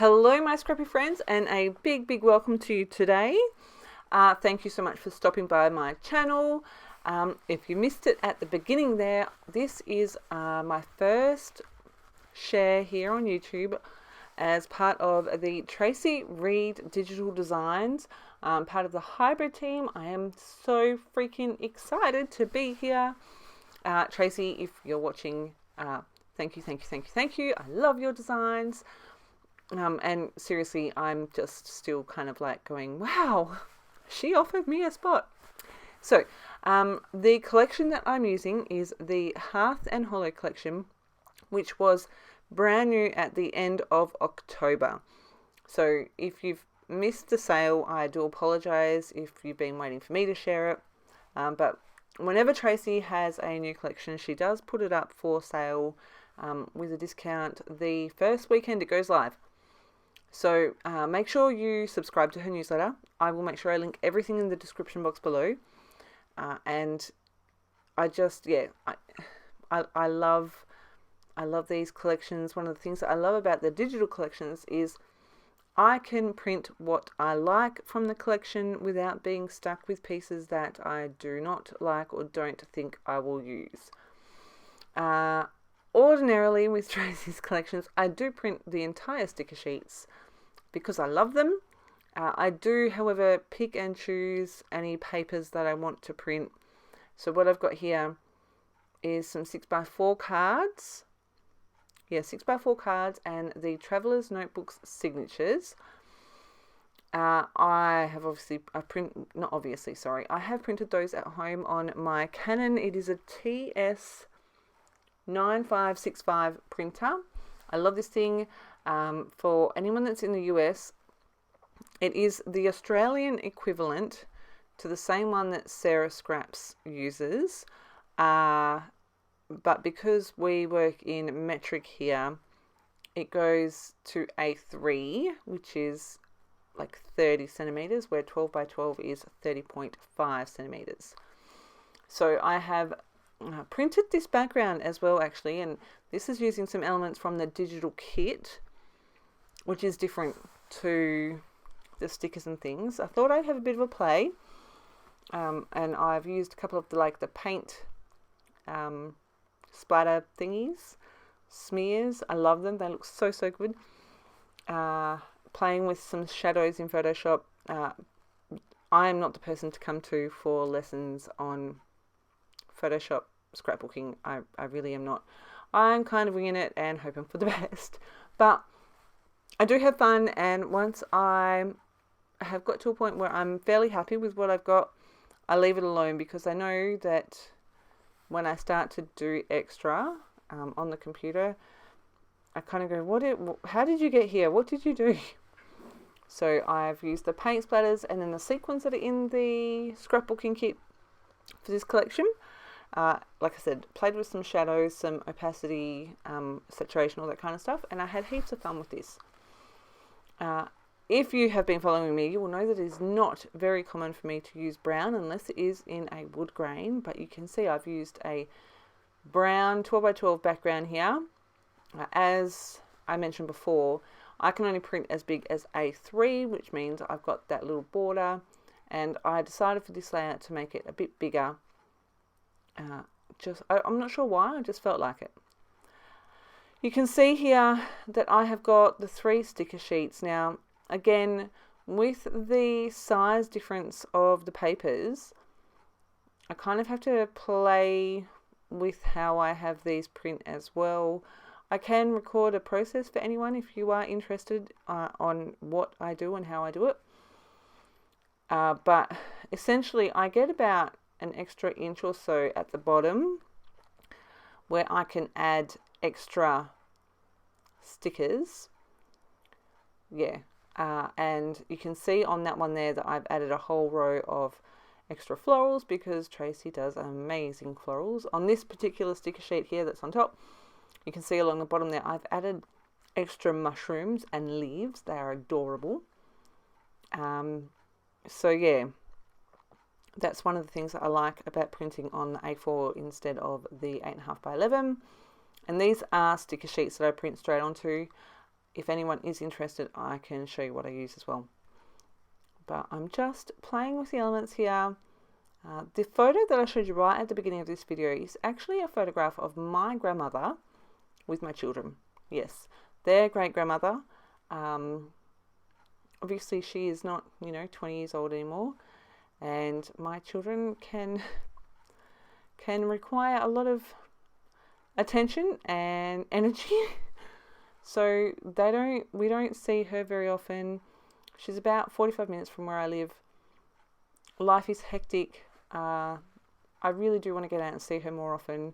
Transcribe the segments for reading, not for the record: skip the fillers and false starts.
Hello my scrappy friends, and a big welcome to you today. Thank you so much for stopping by my channel. If you missed it at the beginning there, this is my first share here on YouTube as part of the Traci Reed Digital Designs, part of the hybrid team. I am so freaking excited to be here. Traci, if you're watching, thank you. I love your designs. And seriously, I'm just still kind of like going, wow, she offered me a spot. So, the collection that I'm using is the Hearth and Hollow collection, which was brand new at the end of October. So, if you've missed the sale, I do apologize if you've been waiting for me to share it. But whenever Traci has a new collection, she does put it up for sale with a discount the first weekend it goes live. So make sure you subscribe to her newsletter. I will make sure I link everything in the description box below. And I just, I love these collections. One of the things that I love about the digital collections is I can print what I like from the collection without being stuck with pieces that I do not like or don't think I will use. Ordinarily with Traci's collections, I do print the entire sticker sheets because I love them. I do, however, pick and choose any papers that I want to print. So what I've got here is some 6x4 cards. 6x4 cards and the Traveler's Notebooks signatures. I have I have printed those at home on my Canon. It is a TS 9565 printer. I love this thing. For anyone that's in the US, it is the Australian equivalent to the same one that Sarah Scraps uses. But because we work in metric here, it goes to A3, which is like 30 centimeters, where 12 by 12 is 30.5 centimeters. So I have printed this background as well, actually, and this is using some elements from the digital kit, which is different to the stickers and things. I thought I'd have a bit of a play, and I've used a couple of the paint splatter thingies, smears. I love them. They look so good. Playing with some shadows in Photoshop. I am not the person to come to for lessons on Photoshop scrapbooking. I really am not. I'm kind of winging it and hoping for the best. But I do have fun, and once I have got to a point where I'm fairly happy with what I've got, I leave it alone, because I know that when I start to do extra on the computer, I kind of go, how did you get here? What did you do? So I've used the paint splatters and then the sequins that are in the scrapbooking kit for this collection. Like I said, played with some shadows, some opacity, saturation, all that kind of stuff, and I had heaps of fun with this. If you have been following me, you will know that it is not very common for me to use brown unless it is in a wood grain, but you can see I've used a brown 12 by 12 background here. As I mentioned before, I can only print as big as A3, which means I've got that little border, and I decided for this layout to make it a bit bigger. I'm not sure why, I just felt like it. You can see here that I have got the 3 sticker sheets. Now, again, with the size difference of the papers, I kind of have to play with how I have these print as well. I can record a process for anyone if you are interested on what I do and how I do it. But essentially, I get about an extra inch or so at the bottom where I can add extra stickers. And you can see on that one there that I've added a whole row of extra florals, because Traci does amazing florals. On this particular sticker sheet here that's on top, you can see along the bottom there I've added extra mushrooms and leaves. They are adorable. So yeah, that's one of the things that I like about printing on the A4 instead of the 8.5 by 11. And these are sticker sheets that I print straight onto. if anyone is interested, I can show you what I use as well. But I'm just playing with the elements here. The photo that I showed you right at the beginning of this video is actually a photograph of my grandmother with my children. Yes, their great-grandmother. Obviously she is not, 20 years old anymore, and my children can require a lot of attention and energy. So we don't see her very often. She's about 45 minutes from where I live. Life is hectic. I really do want to get out and see her more often.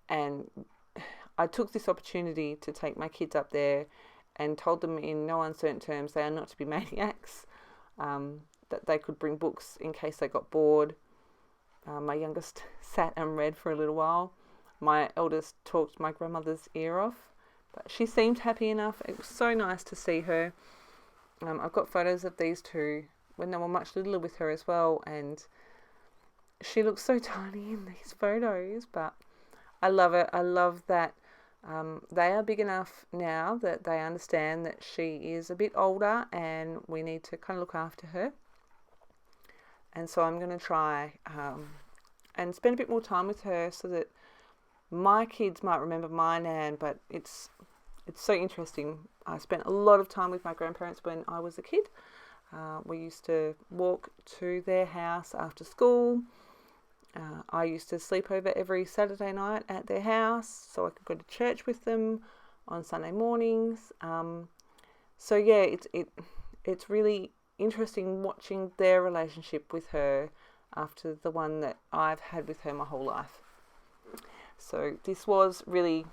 And I took this opportunity to take my kids up there and told them in no uncertain terms they are not to be maniacs, that they could bring books in case they got bored. My youngest sat and read for a little while. My eldest talked my grandmother's ear off, but she seemed happy enough. It was so nice to see her. I've got photos of these two when they were much littler with her as well, and she looks so tiny in these photos, but I love it. I love that they are big enough now that they understand that she is a bit older and we need to kind of look after her. And so I'm going to try and spend a bit more time with her so that my kids might remember my nan, but it's so interesting. I spent a lot of time with my grandparents when I was a kid. We used to walk to their house after school. I used to sleep over every Saturday night at their house so I could go to church with them on Sunday mornings. So yeah, it's really interesting watching their relationship with her after the one that I've had with her my whole life. So this was really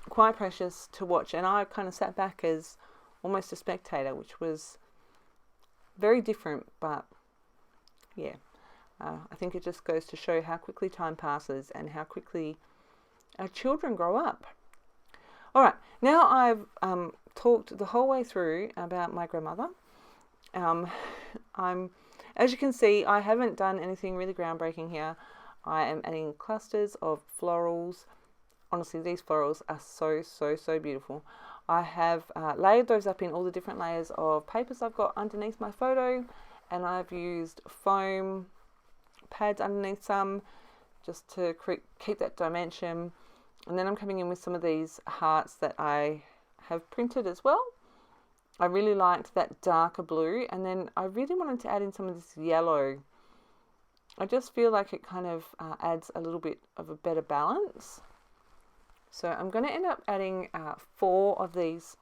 quite precious to watch, and I kind of sat back as almost a spectator, which was very different, but yeah, I think it just goes to show how quickly time passes and how quickly our children grow up. All right, now I've talked the whole way through about my grandmother. As you can see, I haven't done anything really groundbreaking here. I am adding clusters of florals. Honestly, these florals are so beautiful. I have layered those up in all the different layers of papers I've got underneath my photo, and I've used foam pads underneath some just to keep that dimension. And then I'm coming in with some of these hearts that I have printed as well. I really liked that darker blue, and then I really wanted to add in some of this yellow. I just feel like it kind of adds a little bit of a better balance. So I'm going to end up adding 4 of these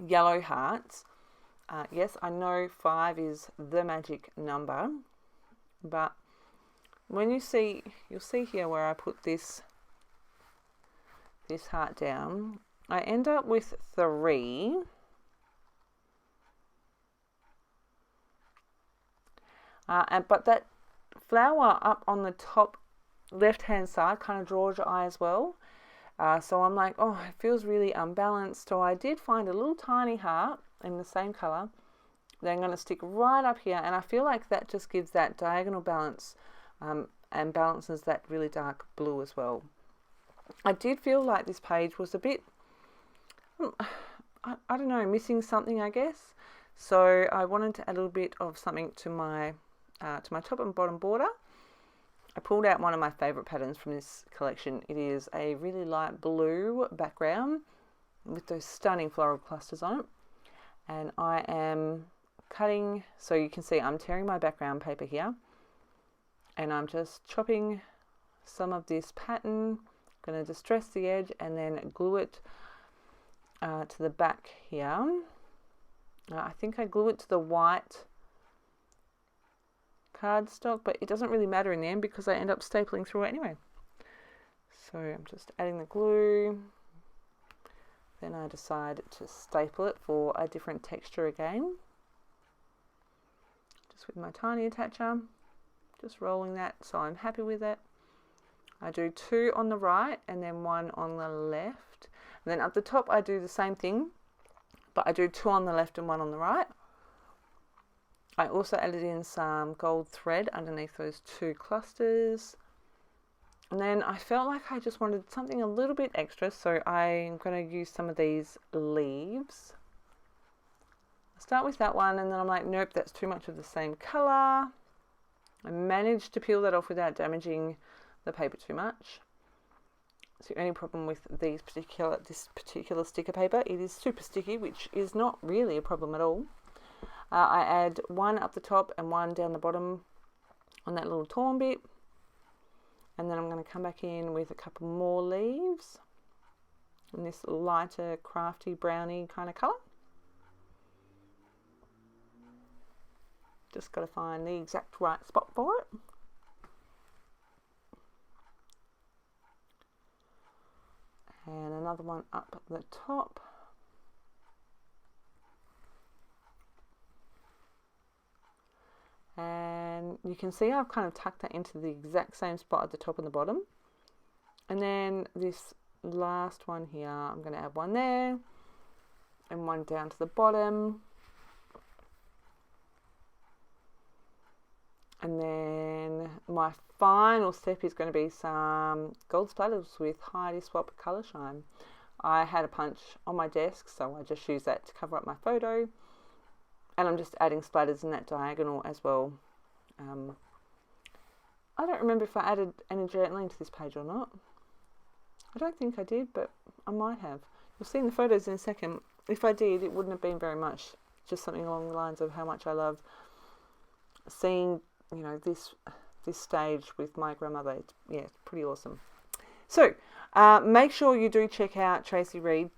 yellow hearts. Yes, I know 5 is the magic number, but when you'll see here where I put this heart down, I end up with 3. But that flower up on the top left hand side kind of draws your eye as well. So I'm like, oh, it feels really unbalanced. So I did find a little tiny heart in the same color that I'm going to stick right up here, and I feel like that just gives that diagonal balance and balances that really dark blue as well. I did feel like this page was a bit, I don't know, missing something, I guess. So I wanted to add a little bit of something to my top and bottom border. I pulled out one of my favorite patterns from this collection. It is a really light blue background with those stunning floral clusters on it. And I am cutting, so you can see I'm tearing my background paper here, and I'm just chopping some of this pattern. I'm going to distress the edge and then glue it to the back here. I think I glue it to the white cardstock, but it doesn't really matter in the end because I end up stapling through it anyway. So I'm just adding the glue. Then I decide to staple it for a different texture again. Just with my tiny attacher, just rolling that so I'm happy with it. I do 2 on the right and then 1 on the left. And then up the top I do the same thing, but I do 2 on the left and 1 on the right. I also added in some gold thread underneath those 2 clusters. And then I felt like I just wanted something a little bit extra, so I'm going to use some of these leaves. I start with that one, and then I'm like, nope, that's too much of the same colour. I managed to peel that off without damaging the paper too much. It's the only problem with this particular sticker paper. It is super sticky, which is not really a problem at all. I add one up the top and one down the bottom on that little torn bit. And then I'm going to come back in with a couple more leaves in this lighter, crafty, browny kind of colour. Just got to find the exact right spot for it. And another one up the top. And you can see I've kind of tucked that into the exact same spot at the top and the bottom. And then this last one here, I'm going to add one there and one down to the bottom. And then my final step is going to be some gold splatters with Heidi Swap Colour Shine. I had a punch on my desk, so I just used that to cover up my photo. And I'm just adding splatters in that diagonal as well. I don't remember if I added any journaling to this page or not. I don't think I did, but I might have. You'll see in the photos in a second. If I did, it wouldn't have been very much. Just something along the lines of how much I love seeing, you know, this stage with my grandmother. It's pretty awesome. So make sure you do check out Traci Reed.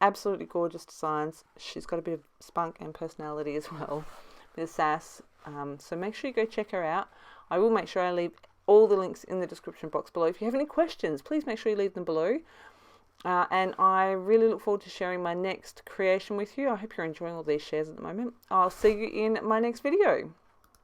Absolutely gorgeous designs. She's got a bit of spunk and personality as well, a bit of sass. So make sure you go check her out. I will make sure I leave all the links in the description box below. If you have any questions, please make sure you leave them below. And I really look forward to sharing my next creation with you. I hope you're enjoying all these shares at the moment. I'll see you in my next video.